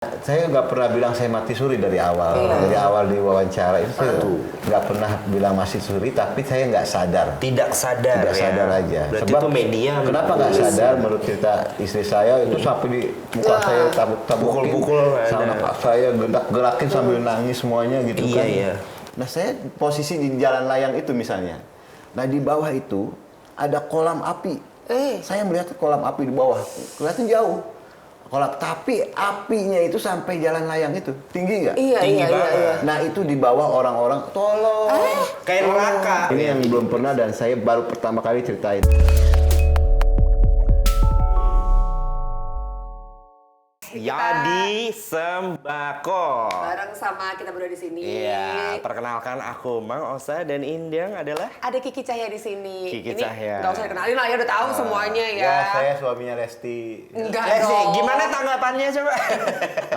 Saya nggak pernah bilang saya mati suri dari awal. Dari awal di wawancara itu saya nggak pernah bilang mati suri, tapi saya nggak sadar. Tidak sadar. Tidak sadar aja. Berarti Sebab itu media. kenapa nggak sadar? Menurut cerita istri saya itu sampai di muka saya tabuk-tabukin, Pukul-pukul sama saya gerakin sambil nangis semuanya gitu kan. Iya. Nah saya posisi di jalan layang itu misalnya. Nah di bawah itu ada kolam api. Saya melihat kolam api di bawah, kelihatan jauh. Tapi apinya itu sampai jalan layang itu tinggi nggak? Tinggi banget. Iya. Nah itu di bawah orang-orang tolong. Kayak neraka. Ini yang belum pernah dan saya baru pertama kali ceritain. Yadi Sembako. Bareng sama kita berdua di sini. Iya, perkenalkan aku Mang Osa dan Indang adalah Ada Kiki Cahya di sini. Kiki Ini Cahya. nggak usah dikenalin lah ya, udah tahu semuanya ya. Ya saya suaminya Resti. Enggak Lesti, dong. gimana tanggapannya coba?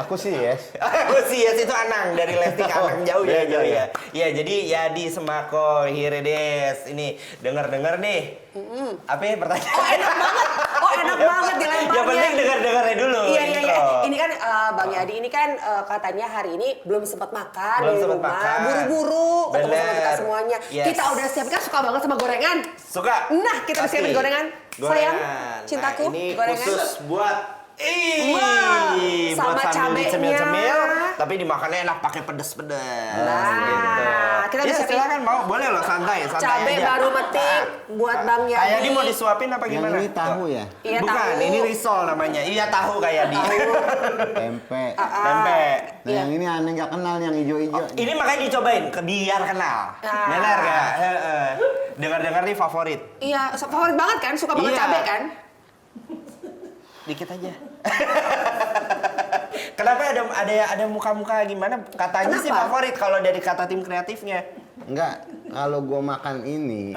Aku sih yes. Aku sih ya itu Anang dari Lesti ke Anang jauh ya, jauh ya. Ya jadi Yadi Sembako, here it is. Ini dengar-dengar nih. Apa ya pertanyaan? Oh enak banget dilemparnya. Yang penting dengar-dengarnya dulu. Iya. intro. Ini kan Bang Yadi ini kan katanya hari ini belum sempat makan Belum di sempat rumah. makan. Buru-buru ketemu sama kita Bener. semuanya. Yes. Kita udah siap kan suka banget sama gorengan. Suka? Nah, kita udah Pasti. siapin gorengan. Sayang, cintaku, Nah, ini gorengan. khusus buat Wah, buat sama sambil cabenya. dicemil-cemil, tapi dimakannya enak pakai pedes-pedes. Nah, kita Ya, bisa silakan mau, boleh loh santai cabai aja. baru metik buat Bang Yadi. Kayak ini mau disuapin apa Yang gimana? ini tahu ya? Iya, Bukan, tahu. ini risol namanya. Iya tahu kayak di. Tempe. Tempe. Nah yang ini aneh nggak kenal yang hijau-hijau. Ini makanya dicobain, biar kenal. Benar gak? Dengar-dengar nih favorit. Iya, favorit banget kan? Suka banget Iya. cabai kan? Dikit aja. Kenapa ada muka-muka gimana? Katanya sih Kenapa? favorit kalau dari kata tim kreatifnya. Enggak, kalau gue makan ini,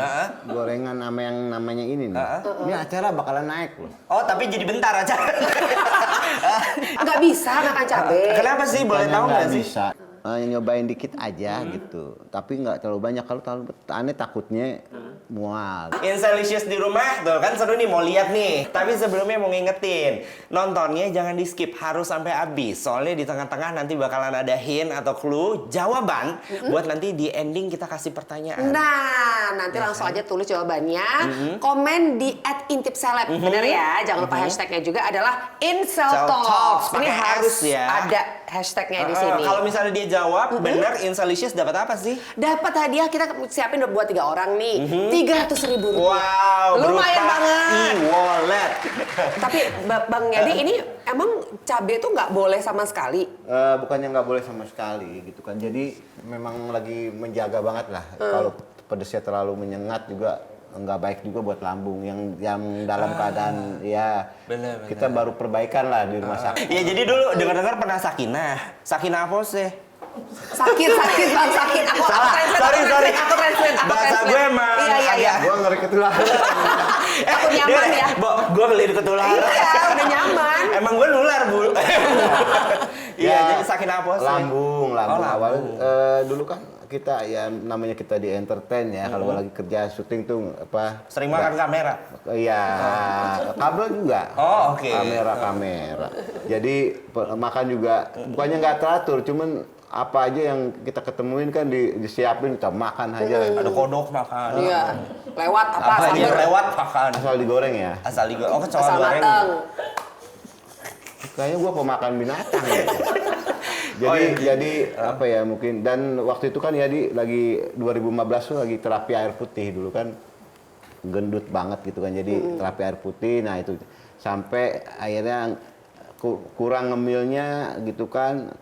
gorengan sama yang namanya ini nih, ini acara bakalan naik loh. Oh, tapi jadi bentar aja. Nggak bisa makan cabai. Kenapa sih? Boleh Bukannya tahu nggak sih? bisa. Nyobain dikit aja gitu, tapi nggak terlalu banyak. Kalau terlalu aneh takutnya mual. Inselicious di rumah tuh kan seru nih mau lihat nih. Tapi sebelumnya mau ngingetin, nontonnya jangan di skip, harus sampai habis. Soalnya di tengah-tengah nanti bakalan ada hint atau clue jawaban buat nanti di ending kita kasih pertanyaan. Nah, nanti langsung aja tulis jawabannya. Komen di @intipseleb. Bener ya? Jangan lupa hashtagnya juga adalah Inseltalks. Ini Pakai harus S ya. ada hashtagnya di sini. Kalau misalnya dia jawab benar, Inselicious dapat apa sih? Dapat hadiah, kita siapin buat 3 orang nih. 300.000 rupiah. Wow, Lumayan berupa banget. e-wallet. Tapi Bang Yadi ini emang cabai tuh nggak boleh sama sekali. Bukannya nggak boleh sama sekali gitu kan. Jadi memang lagi menjaga banget lah. Kalau pedesnya terlalu menyengat juga nggak baik juga buat lambung yang dalam keadaan ya Bener. kita baru perbaikan lah di rumah sakit. Ya jadi dulu dengar-dengar pernah Sakinah apa sih? Sakit Bang, sakit. Aku Salah. translate, Sorry. Aku translate. Bahasa gue emang Iya. agak- Gua ngeri ketularan. Aku nyaman ya. Gue beli ketularan. Iya, udah nyaman. Emang gue nular, Bu. Iya, jadi Sakinah apa sih? Lambung Oh, awal lambung. dulu kan kita ya namanya kita di entertain ya kalau lagi kerja syuting tuh apa Sering makan kamera. iya kabel juga Oh, oke. kamera jadi makan juga bukannya nggak teratur cuman apa aja yang kita ketemuin kan disiapin kita makan aja Ada kodok makan. Iya. Lewat apa? Apa aja Sambal. lewat makan. asal digoreng ya Asal digoreng. Oh, kecoa Asal goreng. mateng. kayaknya gua pemakan binatang ya. Jadi Oh, iya. jadi apa ya mungkin dan waktu itu kan ya lagi 2015 tuh lagi terapi air putih dulu kan gendut banget gitu kan jadi terapi air putih nah itu sampai akhirnya kurang ngemilnya gitu kan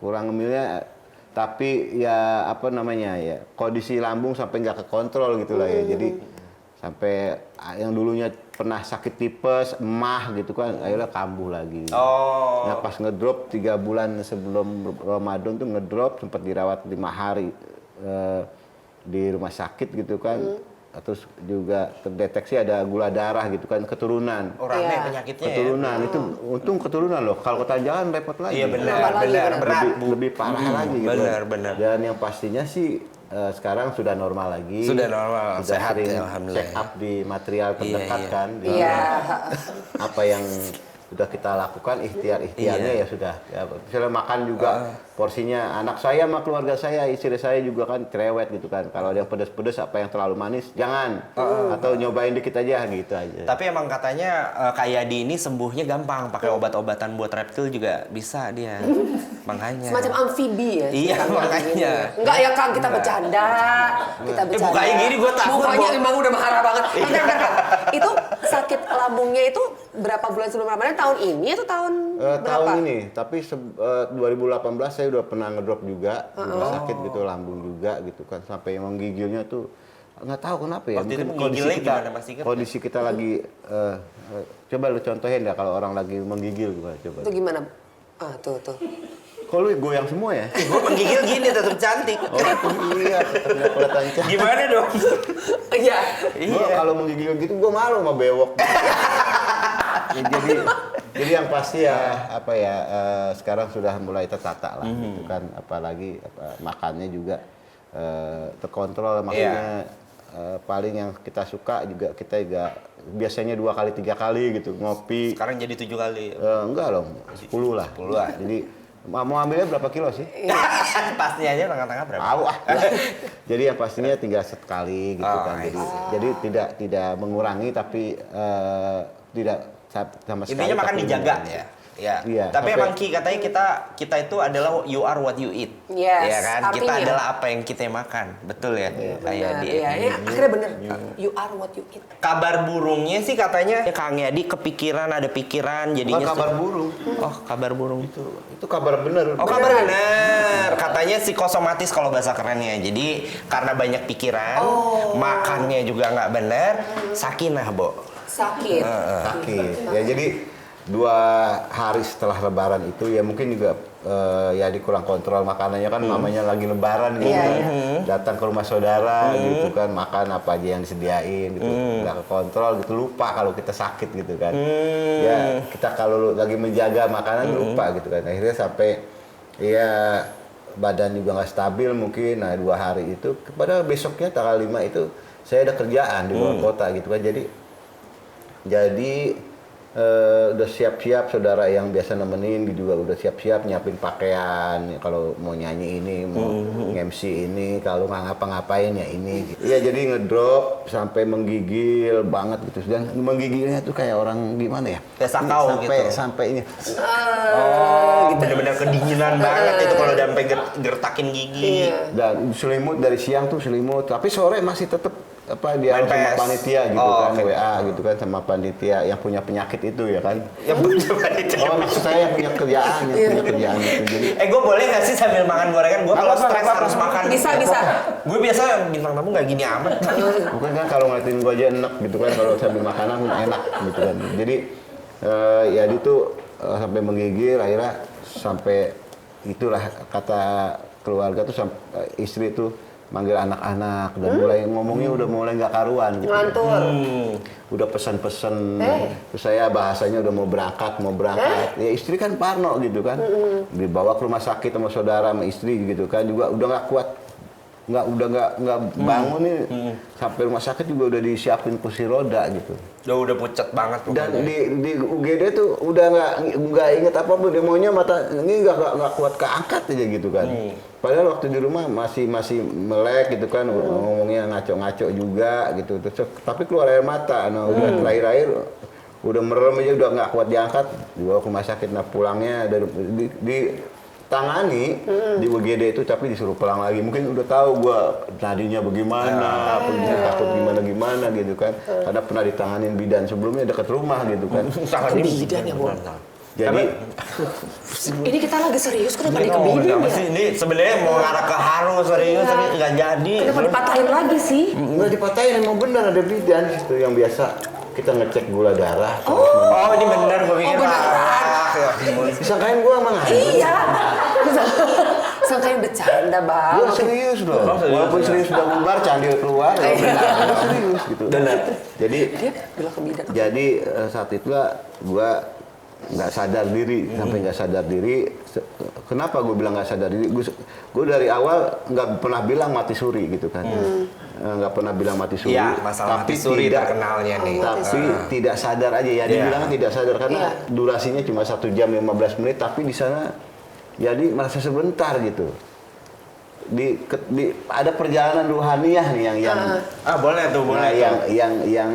tapi ya apa namanya ya kondisi lambung sampai nggak kekontrol gitu lah ya jadi sampai yang dulunya pernah sakit tipes, emah gitu kan, akhirnya kambuh lagi. Oh. Nah pas ngedrop 3 bulan sebelum Ramadan tuh ngedrop sempat dirawat 5 hari di rumah sakit gitu kan. Terus juga terdeteksi ada gula darah gitu kan, keturunan. Oh, rame Iya. penyakitnya ya. Keturunan itu untung keturunan loh. Kalau ketanjangan repot lagi. Iya benar, Nambah lagi, benar, benar. berat. Lebih parah lagi gitu. Benar. Dan yang pastinya sih sekarang sudah normal lagi. Sudah normal, Sudah sehat sering ya, alhamdulillah. check up di material terdekat iya. kan. Di Iya. apa yang sudah kita lakukan ikhtiarnya ya sudah. Ya, misalnya makan juga porsinya anak saya sama keluarga saya, istri saya juga kan cerewet gitu kan. Kalau ada yang pedes-pedes apa yang terlalu manis jangan. Atau nyobain dikit aja gitu aja. Tapi emang katanya kayak di ini sembuhnya gampang, pakai obat-obatan buat reptil juga bisa dia. Makanya. Semacam amfibi ya. Iya, makanya. Enggak ya Kang, kita bercanda. Kita bercanda. mukanya gini gua takut, Mukanya Bo. memang udah marah banget. Bentar, Kang. Itu sakit lambungnya itu berapa bulan sebelum Ramadan? Tahun ini atau tahun berapa? Tahun ini, tapi 2018 saya udah pernah ngedrop juga, juga sakit gitu lambung juga gitu kan, sampai menggigilnya tuh nggak tahu kenapa ya. Waktu itu Mungkin menggigilnya gimana, masih ingat kondisi kita lagi, coba lu contohin ya kalau orang lagi menggigil gimana coba. Itu gimana? Tuh. Kok lu goyang semua ya? Gue menggigil gini tetap cantik. Oh iya, nggak kelihatan cantik. Gimana dong? Iya. Gua kalau menggigil gitu gue malu sama bewok. Ya, jadi yang pasti ya apa ya sekarang sudah mulai tertata lah gitu kan, apalagi makannya juga terkontrol makanya paling yang kita suka juga kita juga biasanya 2 kali 3 kali gitu ngopi. Sekarang jadi 7 kali. Enggak loh, 10 lah. 10 lah. Jadi mau ambilnya berapa kilo sih? Pasti aja tengah-tengah berapa? Tahu ah. Jadi yang pastinya tinggal sekali gitu kan. Jadi tidak mengurangi tapi tidak sama sekali. Intinya makan tapi dijaga mengurangi. ya. Ya. Iya, Tapi sampai- emang Ki katanya kita itu adalah you are what you eat. Yes, Ya kan? Kita artinya. adalah apa yang kita makan. Betul ya? Kayak di Iya, akhirnya bener. You are what you eat. Kabar burungnya sih katanya Kang Yadi kepikiran, ada pikiran jadinya. Bukan kabar burung. Oh, kabar burung. Itu kabar bener. Oh, kabar benar. Katanya psikosomatis kalau bahasa kerennya. Jadi karena banyak pikiran, makannya juga nggak benar, sakinah, Bo. Sakit. Sakit. Ya jadi 2 hari setelah Lebaran itu ya mungkin juga ya dikurang kontrol makanannya kan namanya lagi Lebaran gitu. Iya, Datang ke rumah saudara gitu kan makan apa aja yang disediain gitu. Nggak kekontrol gitu, lupa kalau kita sakit gitu kan. Ya kita kalau lagi menjaga makanan lupa gitu kan. Akhirnya sampai ya badan juga nggak stabil mungkin. Nah 2 hari itu pada besoknya tanggal 5 itu saya ada kerjaan di luar kota gitu kan. Jadi udah siap-siap saudara yang biasa nemenin juga udah siap-siap nyiapin pakaian kalau mau nyanyi ini mau MC ini kalau nggak ngapa-ngapain ya ini gitu. Ya jadi ngedrop sampai menggigil banget gitu dan menggigilnya tuh kayak orang gimana ya Kayak sakau sampai gitu. sampai ini Oh, bener-bener kedinginan banget itu kalau udah sampai gertakin gigi. dan selimut dari siang tuh selimut tapi sore masih tetap apa dia Main sama PS. panitia gitu Oh, kan oke. WA gitu kan sama panitia yang punya penyakit itu ya kan. Yang bener itu. Oh maksud saya yang punya kerjaan itu jadi Gue boleh nggak sih sambil makan gorengan? Gue kalau Apa-apa, stres apa-apa. harus makan. Bisa. Gue biasa bintang tamu nggak gini amat. bukan kan kalau ngeliatin gua aja enak gitu kan kalau sambil makanan pun enak gitu kan. Jadi ya itu sampai menggigil akhirnya sampai itulah kata keluarga tuh istri tuh manggil anak-anak dan mulai ngomongnya udah mulai nggak karuan gitu. Ngantur. Udah pesan-pesan terus saya bahasanya udah mau berangkat ya istri kan parno gitu kan dibawa ke rumah sakit sama saudara sama istri gitu kan juga udah nggak kuat nggak bangun nih sampai rumah sakit juga udah disiapin kursi roda gitu Udah pucet banget dan pokoknya. di UGD tuh udah nggak inget apa pun dia maunya mata ini nggak kuat keangkat aja gitu kan padahal waktu di rumah masih melek gitu kan ngomongnya ngaco-ngaco juga gitu terus tapi keluar air mata nah udah terakhir udah merem aja udah nggak kuat diangkat dibawa ke rumah sakit nah pulangnya di tangani di UGD itu tapi disuruh pulang lagi mungkin udah tahu gua nadinya bagaimana takut gimana gitu kan karena pernah ditanganin bidan sebelumnya dekat rumah gitu kan Tangan ini Kebidan ya, Bo. jadi Ini kita lagi serius, kenapa Ini dikebidan kenapa ya? sih? Ini sebenarnya mau ngarah ke haru serius tapi nggak jadi. Kenapa dipatahin lagi sih? nggak dipatahin emang benar ada bidan itu yang biasa kita ngecek gula darah Oh, ini bener gue pikir. disangkain gua emang Iya. Sangkain bercanda, Bang. gua serius dong walaupun serius sudah bubar candil keluar ya benar gua serius gitu jadi Dia bilang kebidan. Jadi saat itulah gue nggak sadar diri sampai nggak sadar diri. Kenapa gue bilang nggak sadar diri? Gue dari awal nggak pernah bilang mati suri gitu kan. nggak pernah bilang mati suri. Iya, masalah mati suri terkenalnya nih. Tapi tidak sadar aja ya, dibilang tidak sadar karena durasinya cuma 1 jam 15 menit, tapi di sana jadi merasa sebentar gitu. Ada perjalanan ruhaniah nih yang boleh tuh, boleh. Yang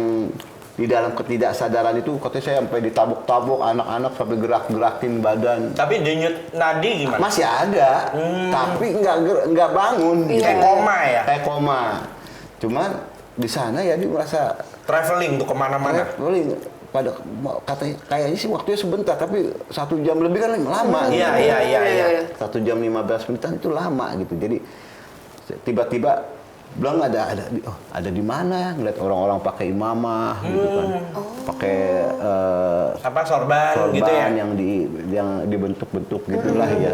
di dalam ketidaksadaran itu katanya saya sampai ditabuk-tabuk anak-anak sampai gerak-gerakin badan. Tapi denyut nadi gimana? Masih ada, tapi nggak bangun. Iya. Kayak koma ya? Kayak koma. Cuman di sana ya dia merasa Traveling tuh kemana-mana. traveling. Pada katanya kayaknya sih waktunya sebentar, tapi 1 jam lebih kan lama. Iya. 1 jam 15 menitan itu lama gitu. Jadi tiba-tiba bilang ada di mana ngeliat orang-orang pakai imamah gitu kan. Pakai Apa sorban gitu ya? yang dibentuk-bentuk gitulah ya.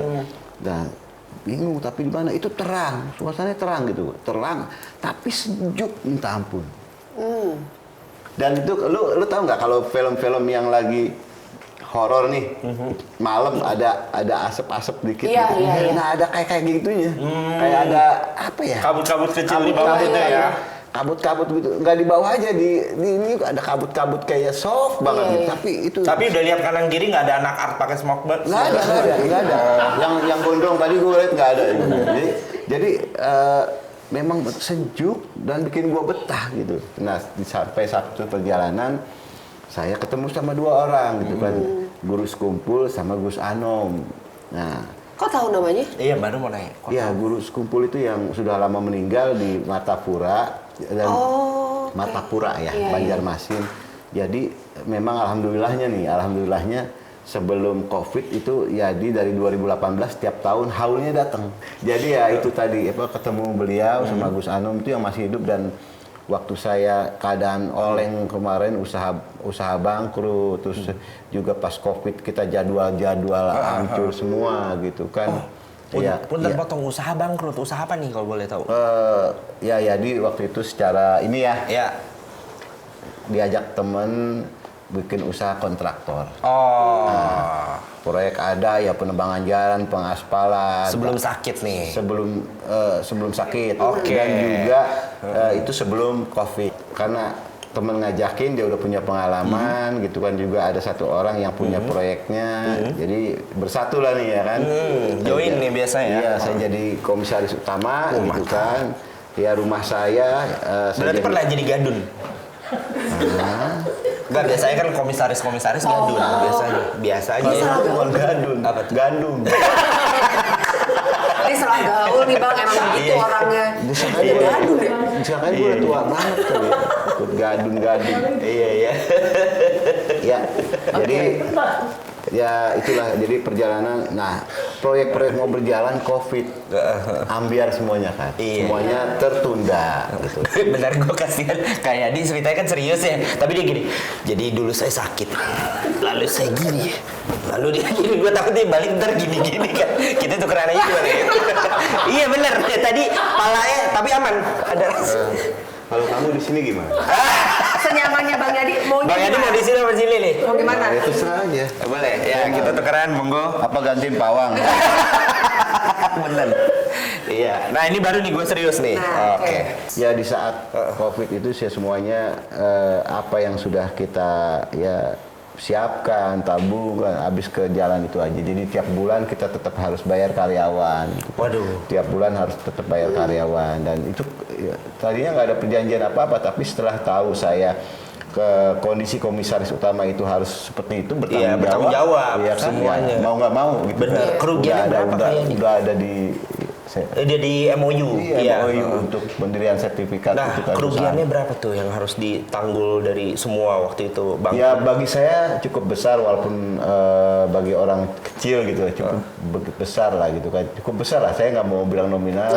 Dan bingung tapi di mana itu terang, suasananya terang gitu. Terang tapi sejuk minta ampun. Dan itu lu tahu nggak kalau film-film yang lagi horor nih, malam ada asap-asap dikit Iya, gitu. iya. Nah, ada kayak gitunya. Kayak ada apa ya? Kabut-kabut kecil di bawah itu ya. Kabut-kabut gitu. Nggak di bawah aja di ini ada kabut-kabut kayak soft banget gitu. Tapi itu Tapi udah lihat kanan kiri nggak ada anak art pakai smoke box. nggak ada. Yang gondrong tadi gue lihat nggak ada. Jadi memang sejuk dan bikin gua betah gitu. Nah, sampai satu perjalanan saya ketemu sama 2 orang gitu kan. Guru Sekumpul sama Gus Anom. Nah, Kok tahu namanya? Iya, baru mau nanya. ya Guru Sekumpul itu yang sudah lama meninggal di Martapura dan Martapura ya, Iya, Banjarmasin. Jadi memang alhamdulillahnya sebelum Covid itu jadi dari 2018 tiap tahun haulnya datang. Jadi ya itu tadi ketemu beliau sama Gus Anom itu yang masih hidup, dan waktu saya keadaan oleng kemarin usaha bangkrut, terus juga pas Covid kita jadwal hancur semua gitu kan. Punten potong, usaha bangkrut. Usaha apa nih kalau boleh tahu? Ya di waktu itu secara ini ya Ya. diajak temen bikin usaha kontraktor. Proyek ada ya, penebangan jalan, pengaspalan. Sebelum sakit nih. Sebelum sakit. Oke. Dan juga itu sebelum Covid. Karena temen ngajakin, dia udah punya pengalaman gitu kan, juga ada 1 orang yang punya proyeknya. Jadi bersatu lah nih ya kan. Join nih biasanya ya. Iya, saya jadi komisaris utama gitu kan. Ya rumah saya Berarti pernah jadi gadun? Enggak, biasanya kan komisaris gadun biasanya. bukan gadun. Apa tuh? Gandum. Ini salah gaul nih Bang, emang begitu orangnya. Disangkanya Ada gadun ya? Disangkanya gue udah tua banget kali ya. Ikut gadun. Iya. Ya, jadi ya itulah, jadi perjalanan. Nah, proyek-proyek mau berjalan Covid, ambiar semuanya kan. Iya. Semuanya tertunda gitu. Benar, gue kasihan. Kayak dia ceritanya kan serius ya, tapi dia gini. Jadi dulu saya sakit, lalu saya gini, lalu dia gini. Gue takut dia balik ntar gini-gini kan. Kita tukeran aja gimana ya? Iya benar. Tadi palanya tapi aman. Ada rasa. Kalau kamu di sini gimana? Senyamannya Bang Yadi, maunya Bang Yadi mau gimana? di sini apa di sini nih? Mau gimana? Nah, itu serah aja. Boleh. Ya kita tukeran, monggo. Apa gantiin pawang? Bener. Iya. Nah ini baru nih gue serius nih. Nah, Oke. Ya di saat Covid itu sih semuanya apa yang sudah kita ya siapkan, tabungan, habis ke jalan itu aja. Jadi tiap bulan kita tetap harus bayar karyawan. Waduh. Tiap bulan harus tetap bayar karyawan, dan itu ya, tadinya nggak ada perjanjian apa-apa, tapi setelah tahu saya ke kondisi komisaris utama itu harus seperti itu, Iya, bertanggung jawab, iya kan? semuanya. Ya, mau nggak mau gitu. Bener. Kerugiannya berapa kayaknya? udah ada di Dia di MOU. Iya, MOU untuk pendirian sertifikat. Nah, itu kan kerugiannya perusahaan. berapa tuh yang harus ditanggul dari semua waktu itu, Bang? Ya bagi saya cukup besar, walaupun bagi orang kecil gitu cukup besar lah gitu kan, cukup besar lah. Saya nggak mau bilang nominal,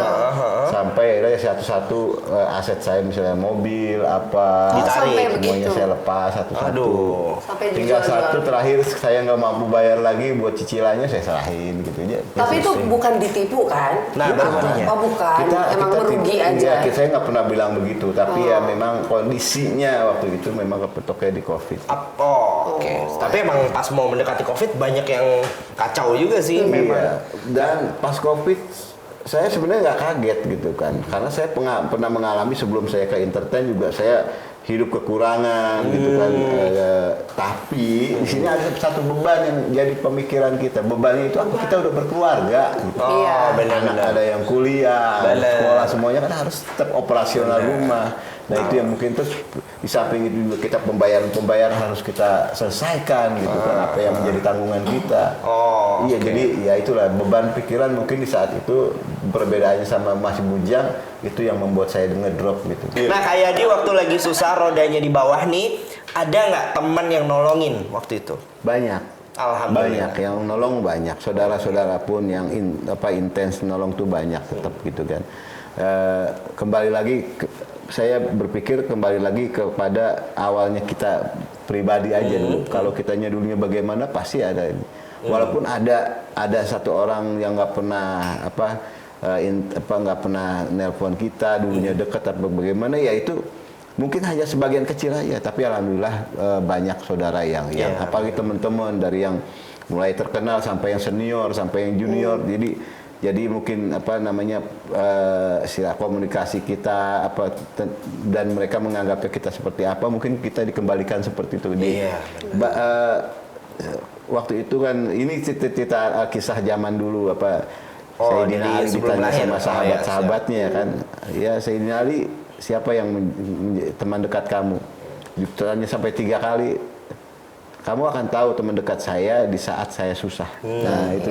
sampai satu-satu aset saya misalnya mobil apa, Sampai semuanya begitu. saya lepas satu-satu. Aduh. Sampai Tinggal dijual-jual. satu terakhir saya nggak mampu bayar lagi, buat cicilannya saya serahin gitu aja. Tapi itu bukan ditipu kan? Nah, baru tanya. Oh bukan, emang merugi aja. Saya nggak pernah bilang begitu, tapi ya memang kondisinya waktu itu memang kepetoknya di Covid. Oke. Tapi emang pas mau mendekati COVID banyak yang kacau juga sih memang. Iya. Dan pas Covid saya sebenarnya nggak kaget gitu kan, karena saya pernah mengalami sebelum saya ke entertain juga saya hidup kekurangan gitu kan. Tapi di sini ada satu beban yang jadi pemikiran kita. Bebannya itu kita udah berkeluarga. Gitu. Oh, benar-benar. Anak ada yang kuliah, sekolah semuanya kan harus tetap operasional rumah. Nah itu yang mungkin terus di samping itu juga kita pembayaran harus kita selesaikan gitu kan, apa yang menjadi tanggungan kita. Oh, iya, jadi ya itulah beban pikiran mungkin di saat itu perbedaannya sama masih bujang itu yang membuat saya ngedrop gitu. Nah kayak di waktu lagi susah rodanya di bawah nih, ada nggak teman yang nolongin waktu itu? Banyak. Alhamdulillah. Banyak yang nolong, banyak saudara-saudara pun yang intens nolong tuh banyak tetap gitu kan. Kembali lagi saya berpikir kembali lagi kepada awalnya kita pribadi aja dulu. Kalau kitanya dulunya bagaimana pasti ada ini. Walaupun ada satu orang yang nggak pernah nggak pernah nelpon kita dulunya dekat atau bagaimana, ya itu mungkin hanya sebagian kecil aja, tapi alhamdulillah banyak saudara yang apalagi teman-teman dari yang mulai terkenal sampai yang senior sampai yang junior. Jadi mungkin sila komunikasi kita dan mereka menganggap kita seperti apa, mungkin kita dikembalikan seperti itu. Waktu itu kan ini cerita kisah zaman dulu Sayyidina Ali ditanya sama sahabat-sahabatnya kan, ya Sayyidina Ali siapa yang teman dekat kamu? Ditanya sampai 3 kali, kamu akan tahu teman dekat saya di saat saya susah. Nah itu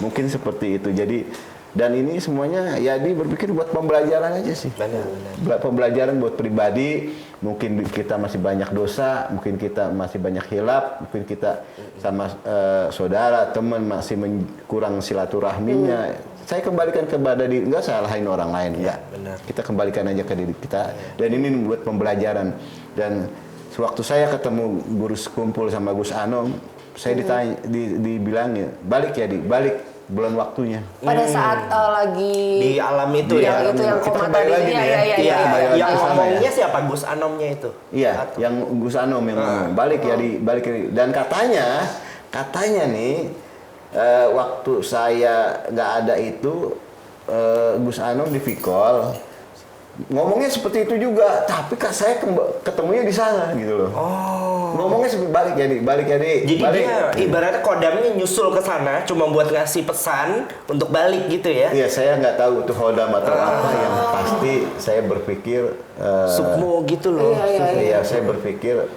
mungkin seperti itu. Jadi dan ini semuanya ya berpikir buat pembelajaran aja sih. Benar. Pembelajaran buat pribadi. Mungkin kita masih banyak dosa, mungkin kita masih banyak hilaf, mungkin kita sama saudara, teman masih kurang silaturahminya. Saya kembalikan kepada diri, enggak salahin orang lain, enggak. Benar. Kita kembalikan aja ke diri kita. Dan ini buat pembelajaran. Dan sewaktu saya ketemu guru sekumpul sama Gus Anom, saya ditanya, dibilangnya, balik ya balik, belum waktunya. Pada saat lagi Di alam itu ya. Itu yang Kita koma kembali tadi. lagi nih ya. Iya. Yang ngomongnya siapa? Gus Anomnya itu? Iya, yang Gus Anom yang ngomong, balik ya balik ya. Dan katanya nih waktu saya nggak ada itu Gus Anom di Vicol ngomongnya seperti itu juga, tapi saya ketemunya di sana gitu loh. Ngomongnya seperti balik ya di. Jadi balik. dia ibaratnya kodamnya nyusul ke sana cuma buat ngasih pesan untuk balik gitu ya? Iya, saya nggak tahu itu kodam atau apa, yang pasti saya berpikir Sukmo gitu loh. Iya, saya berpikir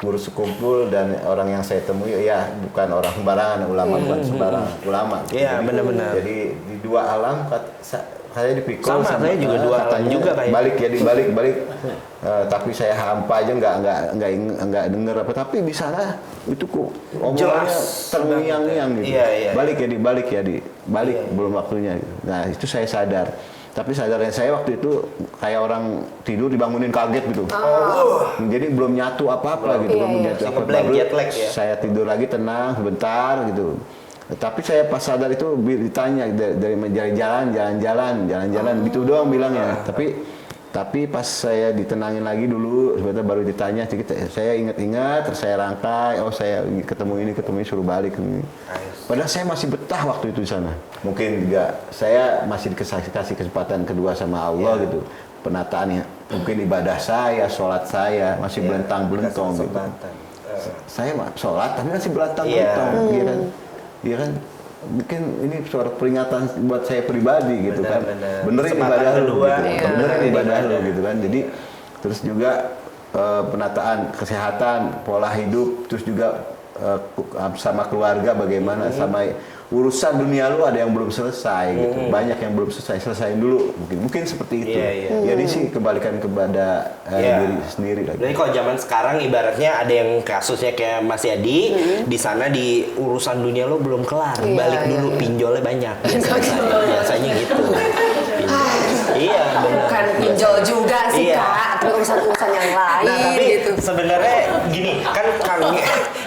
guru sekumpul dan orang yang saya temui ya bukan orang sembarangan, ulama bukan sembarangan ulama. Iya, benar-benar. Jadi di dua alam saya dipikul sama saya juga dua alam juga kayak. Balik ya balik. Tapi saya hampa aja nggak denger apa, tapi di sana itu kok omongannya terngiang-ngiang gitu. Iya. Balik ya belum waktunya. Nah, itu saya sadar. Tapi sadarnya saya waktu itu kayak orang tidur dibangunin kaget gitu. Jadi belum nyatu apa-apa gitu. Belum nyatu apa-apa. Baru saya tidur lagi tenang sebentar gitu. Tapi saya pas sadar itu ditanya dari jalan-jalan gitu doang bilangnya. Tapi pas saya ditenangin lagi dulu sebentar baru ditanya sedikit, saya ingat-ingat terus saya rangkai, saya ketemu ini suruh balik ini. Padahal saya masih betah waktu itu di sana. Mungkin juga saya masih dikasih kesempatan kedua sama Allah gitu. Penataannya mungkin ibadah saya, sholat saya masih belentang-belentong gitu. Saya sholat tapi masih belentang-belentong, iya kan? Mungkin ini suara peringatan buat saya pribadi gitu kan. Benerin ibadah lu gitu. Benerin ibadah lu gitu kan. Jadi terus juga penataan kesehatan, pola hidup, terus juga sama keluarga bagaimana, sama urusan dunia lu ada yang belum selesai gitu. Banyak yang belum selesaiin dulu. Mungkin seperti itu. Jadi sih kembalikan kepada diri sendiri lagi. Jadi kalau zaman sekarang ibaratnya ada yang kasusnya kayak Mas Yadi, di sana di urusan dunia lo belum kelar, balik dulu pinjolnya banyak. Biasanya gitu. Iya, benar. Bukan pinjol juga sih Kak, tapi urusan-urusan yang lain. Nah, tapi gitu. sebenarnya gini, kan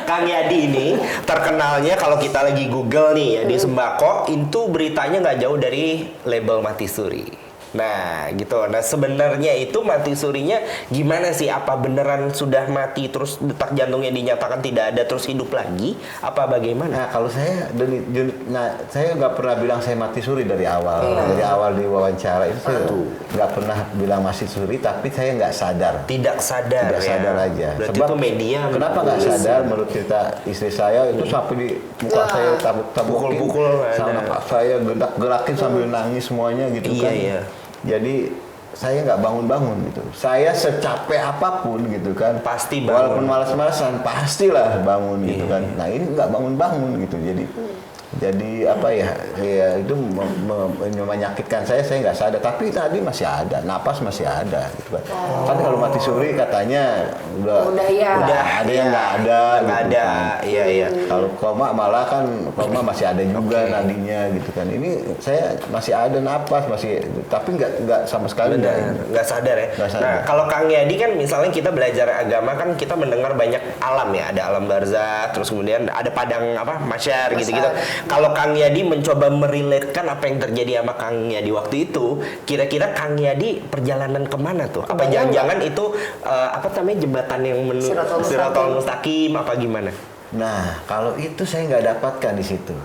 Kang Yadi ini terkenalnya kalau kita lagi Google nih ya di sembako, itu beritanya nggak jauh dari label Mati Suri. Nah, gitu. Nah, sebenarnya itu mati surinya gimana sih? Apa beneran sudah mati terus detak jantungnya dinyatakan tidak ada terus hidup lagi? Apa bagaimana? Nah, kalau saya nggak pernah bilang saya mati suri dari awal. Dari awal di wawancara itu saya nggak pernah bilang mati suri, tapi saya nggak sadar. Tidak sadar Tidak ya. sadar aja. Berarti Sebab itu media. kenapa nggak sadar? Menurut cerita istri saya itu sampai di muka saya tabuk-tabukin, Pukul-pukul, sama ada. pak saya gerakin sambil nangis semuanya gitu Iya, kan. iya. Jadi saya nggak bangun-bangun gitu. Saya secapek apapun gitu kan. Pasti bangun. Walaupun malas-malasan, pastilah bangun gitu kan. Nah ini nggak bangun-bangun gitu. Jadi apa ya itu menyakitkan saya nggak sadar. Tapi tadi masih ada, napas masih ada gitu kan. Kan kalau mati suri katanya udah ada yang nggak ada. Nggak gitu ada. kan. Iya, iya. Kalau koma malah kan koma masih ada juga nadinya gitu kan. Ini saya masih ada napas tapi nggak sama sekali Nggak sadar ya. Nggak sadar. Nah, kalau Kang Yadi kan misalnya kita belajar agama kan kita mendengar banyak alam ya, ada alam barzakh, terus kemudian ada padang mahsyar gitu-gitu. Kalau Kang Yadi mencoba meriletkan apa yang terjadi sama Kang Yadi waktu itu, kira-kira Kang Yadi perjalanan kemana tuh? Apa jangan-jangan itu apa namanya jembatan yang menuju Siratal Mustaqim apa gimana? Nah, kalau itu saya nggak dapatkan di situ.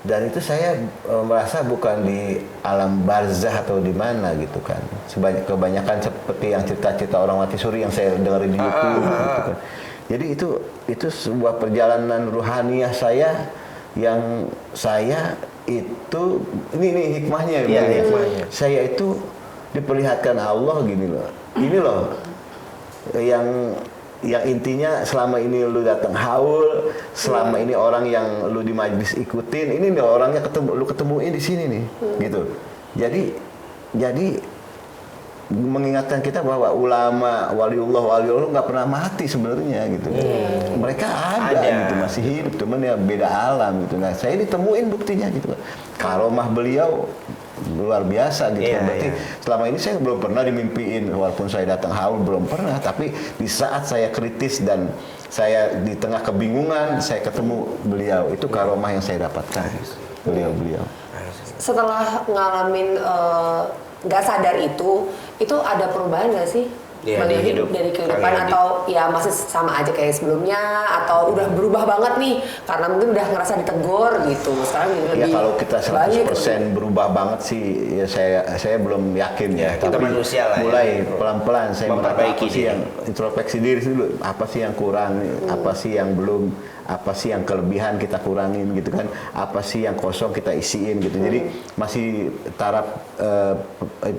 Dan itu saya merasa bukan di alam barzah atau di mana gitu kan. Kebanyakan seperti yang cerita-cerita orang mati suri yang saya dengar di YouTube gitu kan. Jadi itu sebuah perjalanan ruhaniyah saya yang saya itu ini hikmahnya Iya, hikmahnya. Saya itu diperlihatkan Allah gini loh. Ini loh yang intinya selama ini lu datang haul, selama ini orang yang lu di majlis ikutin, ini nih orangnya lu ketemuin di sini nih, gitu. Jadi mengingatkan kita bahwa ulama, waliullah nggak pernah mati sebenarnya gitu. Mereka ada gitu, masih hidup, cuman ya beda alam gitu. Nah, saya ditemuin buktinya gitu. Karomah beliau luar biasa gitu. Berarti selama ini saya belum pernah dimimpiin, walaupun saya datang haul belum pernah, tapi di saat saya kritis dan saya di tengah kebingungan, saya ketemu beliau. Itu karomah yang saya dapatkan. Beliau. Setelah ngalamin nggak sadar itu ada perubahan nggak sih? Iya, Bang di Yadi hidup dari kehidupan Kang Yadi. atau ya masih sama aja kayak sebelumnya atau udah berubah banget nih karena mungkin udah ngerasa ditegur gitu. Sekarang jadi Ya lebih kalau kita 100% baik. berubah banget sih ya saya belum yakin ya. Kita manusia lah ya. Mulai pelan-pelan saya Memperbaiki apa sih diri. yang introspeksi diri dulu, apa sih yang kurang, apa sih yang belum, apa sih yang kelebihan kita kurangin gitu kan, apa sih yang kosong kita isiin gitu. Jadi masih taraf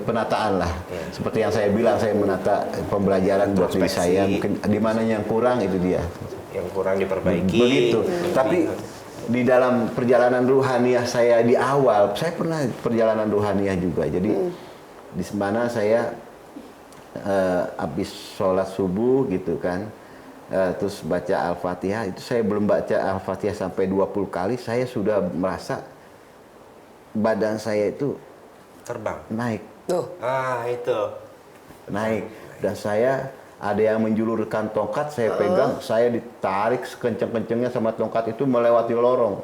penataan lah. Seperti yang saya bilang, saya menata pembelajaran buat diri saya, mungkin di mana yang kurang itu dia. Yang kurang diperbaiki. Begitu. Tapi di dalam perjalanan ruhaniyah saya di awal, saya pernah perjalanan ruhaniyah juga. Jadi di mana saya habis sholat subuh gitu kan, terus baca Al-Fatihah, itu saya belum baca Al-Fatihah sampai 20 kali, saya sudah merasa badan saya itu Terbang. naik. Itu. Naik. Dan saya ada yang menjulurkan tongkat, saya pegang, saya ditarik sekencang-kencangnya sama tongkat itu melewati lorong.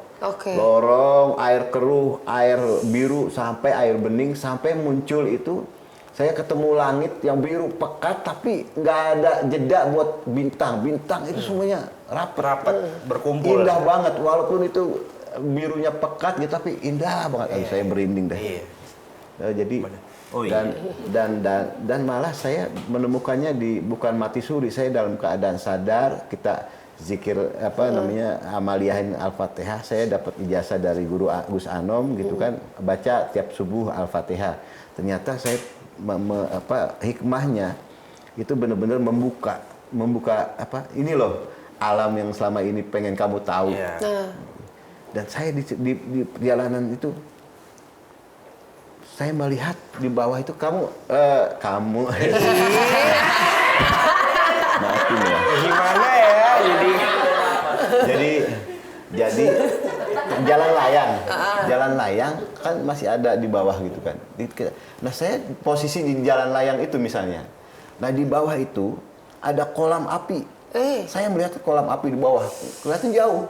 Lorong, air keruh, air biru, sampai air bening, sampai muncul itu. Saya ketemu langit yang biru pekat, tapi nggak ada jeda buat bintang. Bintang itu semuanya rapat, berkumpul. Indah banget, walaupun itu birunya pekat gitu, tapi indah banget. Saya merinding deh. Jadi dan malah saya menemukannya bukan mati suri, saya dalam keadaan sadar, kita zikir amaliahin Al-Fatihah, saya dapat ijazah dari guru Gus Anom gitu kan, baca tiap subuh Al-Fatihah. Ternyata saya hikmahnya itu benar-benar membuka ini loh alam yang selama ini pengen kamu tahu. Dan saya di perjalanan itu saya melihat di bawah itu kamu maafin ya. Gimana ya? Jadi jalan layang kan masih ada di bawah gitu kan. Nah saya posisi di jalan layang itu misalnya. Nah di bawah itu ada kolam api. Saya melihat kolam api di bawah, kelihatan jauh.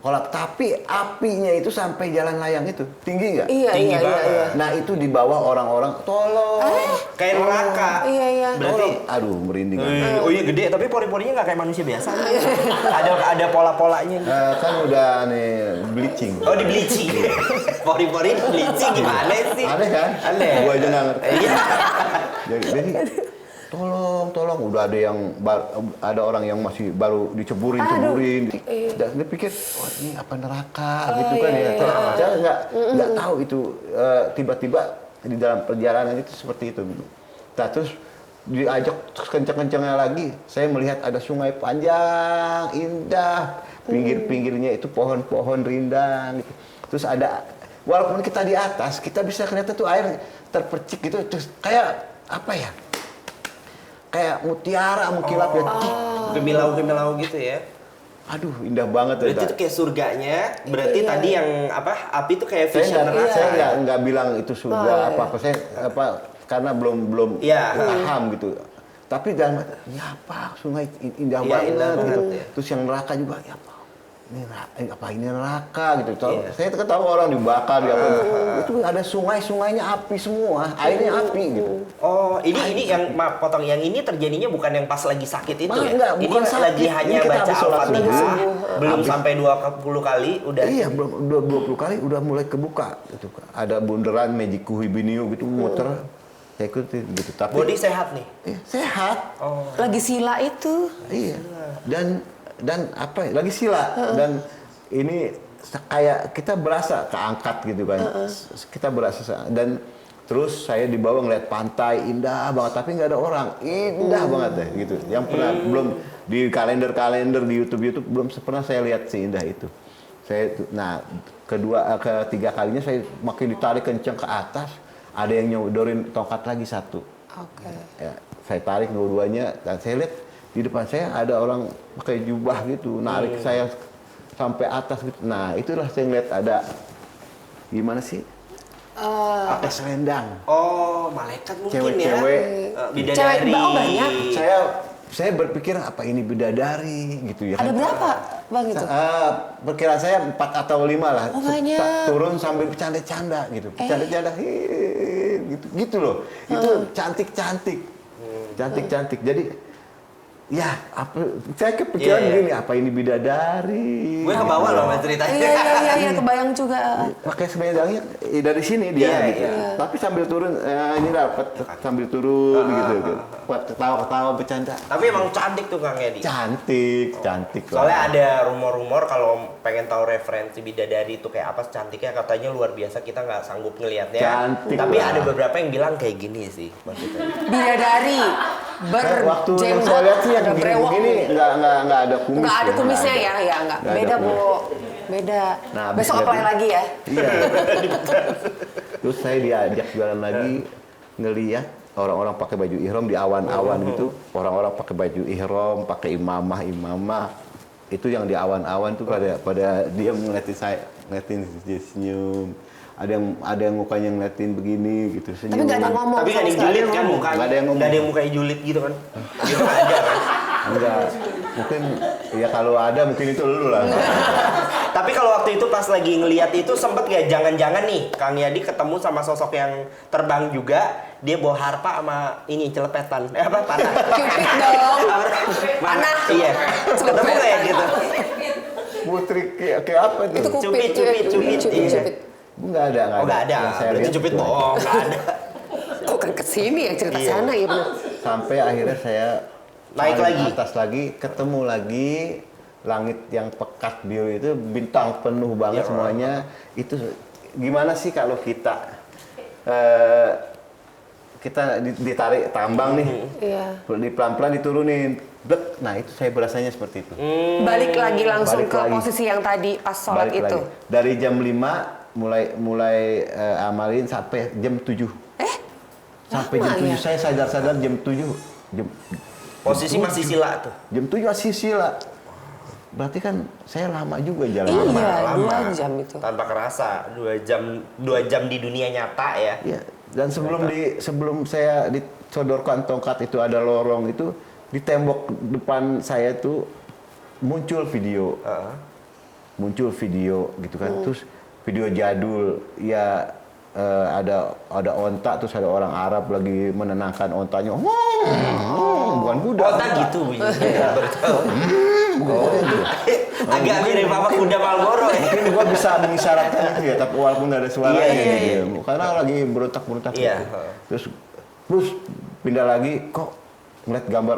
kolap, tapi apinya itu sampai jalan layang itu tinggi nggak? Iya, Tinggi iya, iya, banget. iya. Nah itu di bawah orang-orang tolong. Kayak neraka. Iya, iya. Berarti Aduh merinding. Oh iya gede, tapi pori-porinya nggak kayak manusia biasa. ada pola-polanya. Kan udah nih bleaching. Oh di bleaching. Pori-pori di bleaching gimana sih? Aneh kan? Aneh. Gua aja nggak ngerti. Iya. Jadi tolong udah ada orang yang masih baru ceburin. Dan dia pikir wah ini apa neraka gitu kan ya. Saya nggak tahu itu tiba-tiba di dalam perjalanan itu seperti itu. Nah, terus diajak kencang-kencangnya lagi, saya melihat ada sungai panjang indah, pinggir-pinggirnya itu pohon-pohon rindang gitu. Terus ada walaupun kita di atas, kita bisa kelihatan tuh air terpercik gitu, terus kayak apa ya? Kayak mutiara mengkilap ya. Gemilau-gemilau gitu ya. Aduh, indah banget Berarti itu kayak surganya. Berarti Iya, tadi iya. yang api itu kayak Saya vision neraka. saya nggak bilang itu surga Oh, apa saya karena belum Iya. paham gitu. Tapi dalam ini apa sungai indah Iya, banget indah gitu. banget, ya. Terus yang neraka juga ya apa ini neraka gitu. Iya. Saya tahu orang dibakar ya itu ada sungainya api semua, airnya api gitu. Oh, ini yang potong yang ini terjadinya bukan yang pas lagi sakit itu ya? Enggak, Ini bukan sakit. lagi hanya Ini kita baca habis sholat Al-Fatihah, subuh. belum Habis. sampai 20 kali udah. Iya, belum 20 kali udah mulai kebuka gitu. Ada bundaran Magic Kuhibiniu gitu muter. Saya ikutin gitu. Tapi Body sehat nih. sehat. Oh. Lagi sila itu. Iya. Dan apa ya? Lagi sila dan ini kayak kita berasa keangkat gitu kan. Kita berasa dan terus saya dibawa ngeliat pantai indah banget tapi nggak ada orang. Indah banget deh gitu. Yang pernah belum di kalender di YouTube belum pernah saya lihat seindah itu. Nah, ketiga kalinya saya makin ditarik kencang ke atas, ada yang nyodorin tongkat lagi satu. Oke. Ya, saya tarik dua-duanya dan saya lihat di depan saya ada orang pakai jubah gitu, narik saya sampai atas gitu. Nah, itulah saya ngeliat ada gimana sih? Pakai selendang. Oh, malaikat mungkin Cewek-cewek. ya. Bidadari. Cewek, oh, banyak. Saya berpikir apa ini bidadari gitu ya. Ada kan? berapa, Bang itu? Perkiraan saya 4 atau 5 lah. Oh, banyak. Turun sambil bercanda-canda gitu. Bercanda-canda gitu loh. Itu cantik-cantik. Cantik-cantik. Jadi ya, saya kepikiran Iya. gini, apa ini bidadari? Gue kebawa loh sama ceritanya. Iya, kebayang juga. Pakai selendangnya dari sini dia Iya, gitu. iya. Tapi sambil turun, ini dapat sambil turun gitu. Buat ketawa-ketawa bercanda. Tapi emang cantik tuh Kang Edi. Cantik lah. Soalnya ada rumor-rumor kalau pengen tahu referensi bidadari itu kayak apa cantiknya katanya luar biasa kita nggak sanggup ngelihatnya. Cantik Tapi lah. ada beberapa yang bilang kayak gini sih maksudnya. Bidadari Waktu yang saya berjenggot, lihat sih yang ada brewok. begini nggak ada kumis. Nggak ada ya, kumisnya nggak ya, ada. ya nggak. Nggak ada Beda, kumis. Bu. Beda. Nah, habis Besok lihat apply ini. lagi ya. Iya. Terus saya diajak jalan lagi ngeliat orang-orang pakai baju ihram di awan-awan gitu. Orang-orang pakai baju ihram, pakai imamah. Itu yang di awan-awan tuh pada dia ngeliatin saya, ngeliatin dia senyum. Ada yang mukanya ngeliatin begini gitu Tapi senyum. nggak ada ngomong. Tapi nggak ada yang sama sekali. julid kan mukanya. Nggak ada yang ngomong. Nggak ada yang mukanya julid gitu kan. Gitu nggak ada kan. Enggak. Mungkin ya kalau ada mungkin itu lu lah. Tapi kalau waktu itu pas lagi ngeliat itu sempet gak jangan-jangan nih Kang Yadi ketemu sama sosok yang terbang juga, dia bawa harpa sama ini celepetan. Apa panah? Cupid dong. Panah. Iya. Ketemu kayak gitu. Putri kayak apa tuh? Itu Cupid, cupid. iya. Cupid. Enggak ada. Oh nggak ada. Yang saya Berarti lihat cupid tuh. bohong. Nggak ada. Kok kan kesini yang cerita Iya. sana ya benar. Sampai akhirnya saya Naik paling lagi. atas lagi, ketemu lagi langit yang pekat biru itu bintang penuh banget Ya, semuanya. Itu gimana sih kalau kita ditarik tambang nih, Iya. di pelan-pelan diturunin, blek. Nah itu saya berasanya seperti itu. Balik lagi langsung Balik ke lagi. posisi yang tadi pas sholat Balik itu. lagi. Dari jam 5 mulai amalin sampai jam 7. Sampai jam lama 7 ya? saya sadar-sadar jam 7. Posisi masih sila tuh. Jam 7 masih sila. Berarti kan saya lama juga jalan. Iya, Lama. 2 jam itu. Tanpa kerasa 2 jam di dunia nyata ya. Iya. Dan sebelum saya disodorkan tongkat itu ada lorong itu di tembok depan saya tuh muncul video. muncul video gitu kan, terus video jadul ya. Ada onta, terus ada orang Arab lagi menenangkan ontanya. Bukan kuda. Onta gitu bunyinya. Agak mirip apa kuda Marlboro ya. Mungkin gua bisa mengisyaratkan itu ya, tapi walaupun nggak ada suaranya Iya. gitu. Karena lagi berontak-berontak Iya. gitu. Terus pindah lagi, kok ngeliat gambar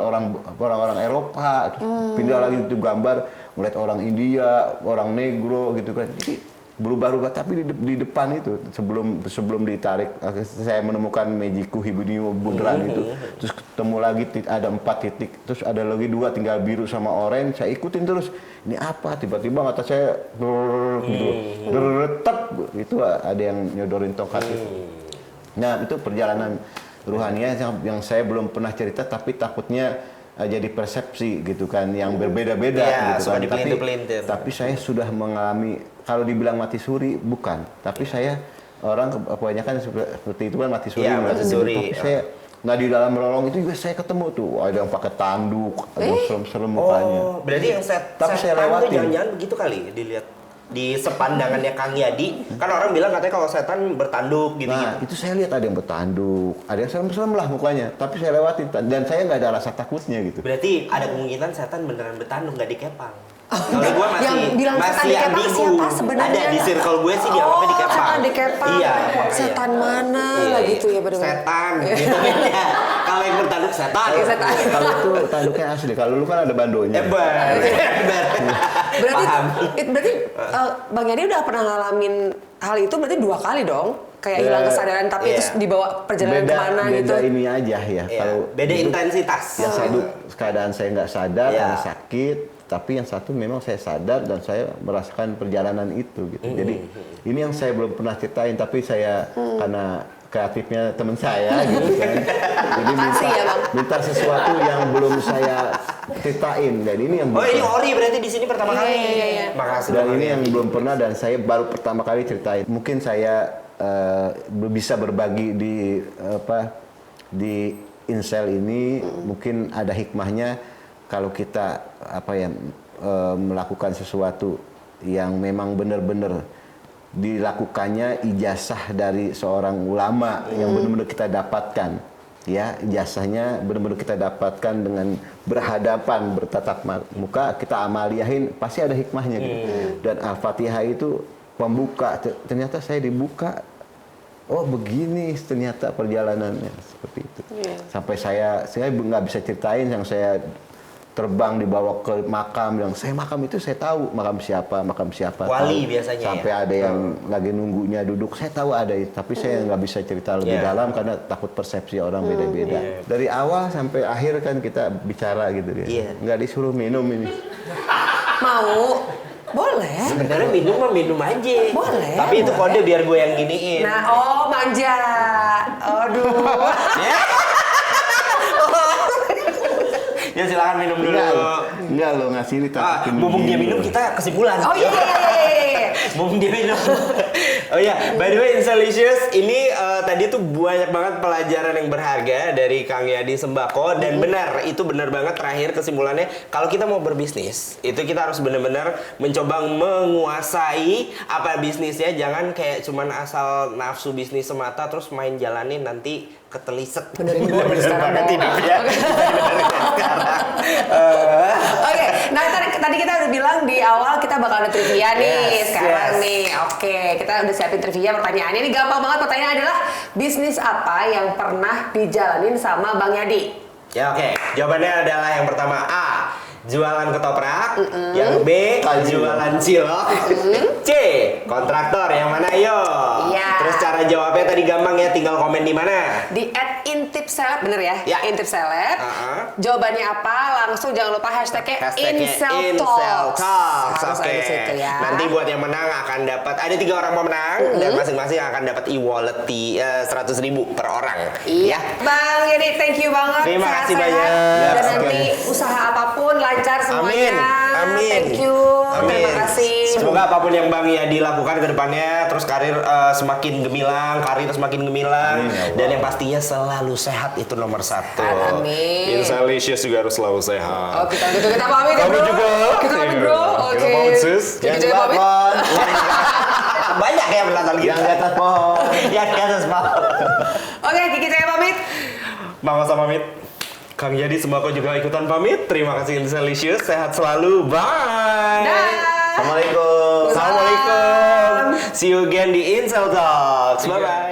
orang Eropa, terus pindah lagi itu gambar ngeliat orang India, orang Negro gitu kan. Jadi berubah-ubah, tapi di depan itu sebelum ditarik saya menemukan Mejiku Hibunio bundaran itu, terus ketemu lagi ada 4 titik, terus ada lagi 2 tinggal biru sama oranye, saya ikutin terus, ini apa, tiba-tiba mata saya gitu, tetap itu ada yang nyodorin tongkat itu. Nah itu perjalanan ruhania yang saya belum pernah cerita, tapi takutnya jadi persepsi gitu kan yang berbeda-beda gitu kan. Tapi saya sudah mengalami, kalau dibilang mati suri bukan, tapi saya orang kebanyakan seperti itu kan mati suri. Iya, mati suri. Tapi saya di dalam lorong itu juga saya ketemu tuh ada yang pakai tanduk, ada yang serem-serem mukanya. Oh, berarti yang Tapi saya setan tuh lewatin. jangan-jangan begitu kali dilihat di sepandangannya Kang Yadi. Kan orang bilang katanya kalau setan bertanduk gitu. Nah, itu saya lihat ada yang bertanduk, ada yang serem-serem lah mukanya. Tapi saya lewatin dan saya nggak ada rasa takutnya gitu. Berarti ada kemungkinan setan beneran bertanduk, nggak dikepang. Kalau gue masih Yang bilang setan masih dikepang ambigu. siapa sebenarnya? Ada di circle gue sih dianggapnya dikepang. Setan dikepang. Iya. Setan mana lah gitu ya benar. Setan gitu beda. Kalau yang bertanduk setan. Oke, setan. Kalau itu tanduknya asli, kalau lu kan ada bandonya. Hebat. Berarti Bang Yadi udah pernah ngalamin hal itu berarti 2 kali dong? Kayak hilang kesadaran tapi terus dibawa perjalanan kemana gitu? Beda ini aja ya. Kalau beda intensitas. yang satu keadaan saya nggak sadar, Iya. ada sakit, tapi yang satu memang saya sadar dan saya merasakan perjalanan itu gitu. Jadi ini yang saya belum pernah ceritain, tapi saya karena kreatifnya teman saya gitu kan. Jadi minta sesuatu yang belum saya ceritain, dan ini yang Oh, ini Ori berarti di sini pertama kali. Iya. Makasih. dan Bang ini Ori. yang belum pernah dan saya baru pertama kali ceritain. Mungkin saya bisa berbagi di Insel ini, mungkin ada hikmahnya kalau kita melakukan sesuatu yang memang benar-benar dilakukannya ijazah dari seorang ulama yang benar-benar kita dapatkan. Ya, ijazahnya benar-benar kita dapatkan dengan berhadapan, bertatap muka, kita amaliahin, pasti ada hikmahnya gitu. Dan Al-Fatihah itu pembuka, ternyata saya dibuka, oh begini ternyata perjalanannya, seperti itu. Sampai saya nggak bisa ceritain yang saya terbang dibawa ke makam, yang saya makam itu saya tahu makam siapa Wali tahu. biasanya Sampai ya? ada yang lagi nunggunya duduk, saya tahu ada itu, tapi saya nggak bisa cerita lebih dalam karena takut persepsi orang beda-beda. Dari awal sampai akhir kan kita bicara gitu ya, nggak disuruh minum ini. Mau? Boleh. Sebenarnya minum mah minum aja. Boleh. Tapi itu kode biar gue yang giniin. Nah, manja. Aduh. Ya silakan minum dulu. Enggak lo ngasih ini tapi Mumpung dia minum kita kesimpulan. Oh iya. Mumpung dia minum. Oh iya, by the way Inselicious, ini tadi tuh banyak banget pelajaran yang berharga dari Kang Yadi Sembako, dan benar, itu benar banget terakhir kesimpulannya, kalau kita mau berbisnis, itu kita harus benar-benar mencoba menguasai apa bisnisnya, jangan kayak cuman asal nafsu bisnis semata terus main jalanin nanti ketelisek. Bener banget hidupnya. Oke, nah tadi kita udah bilang di awal kita bakal ada trivia nih sekarang nih. Oke, kita udah siapin trivia pertanyaannya. Ini gampang banget, pertanyaannya adalah bisnis apa yang pernah dijalanin sama Bang Yadi? Ya oke, jawabannya adalah yang pertama A, jualan ketoprak, yang B, jualan cilok, C, kontraktor. Yang mana yo? Iya. Terus cara jawabnya tadi gampang ya, tinggal komen di mana? Di @intipseleb, bener ya? Ya. Intipseleb. Jawabannya apa? Langsung jangan lupa hashtagnya Inseltalks. Harus ada Oke. di situ ya. Nanti buat yang menang akan dapat, ada 3 orang pemenang dan masing-masing akan dapat e-wallet 100.000 per orang. Iya. Bang Yadi, thank you banget. Terima kasih Sehat-sehat. banyak. Dan Ya, nanti usaha apapun lancar semuanya. Amin. Thank you. Terima kasih. Semoga apapun yang Bang Yadi lakukan ke depannya, terus karir semakin gemilang, dan yang pastinya selalu sehat, itu nomor 1. Amin. Inselicious juga harus selalu sehat. Oh, kita pamit ya, Kamu bro. juga. Kita pamit, bro. Iya. Oke. Kita pamit, Sus. Jadi Yang cewek pamit. balkon, Banyak ya penonton kita. yang di atas pohon. Yang di atas pohon. Oke, Kiki saya pamit. Mama sama pamit. Kang Jadi Sembako juga ikutan pamit. Terima kasih Inselicious. Sehat selalu. Bye. Dah. Assalamualaikum. Assalamualaikum. See you again di Insel Talks. Bye bye.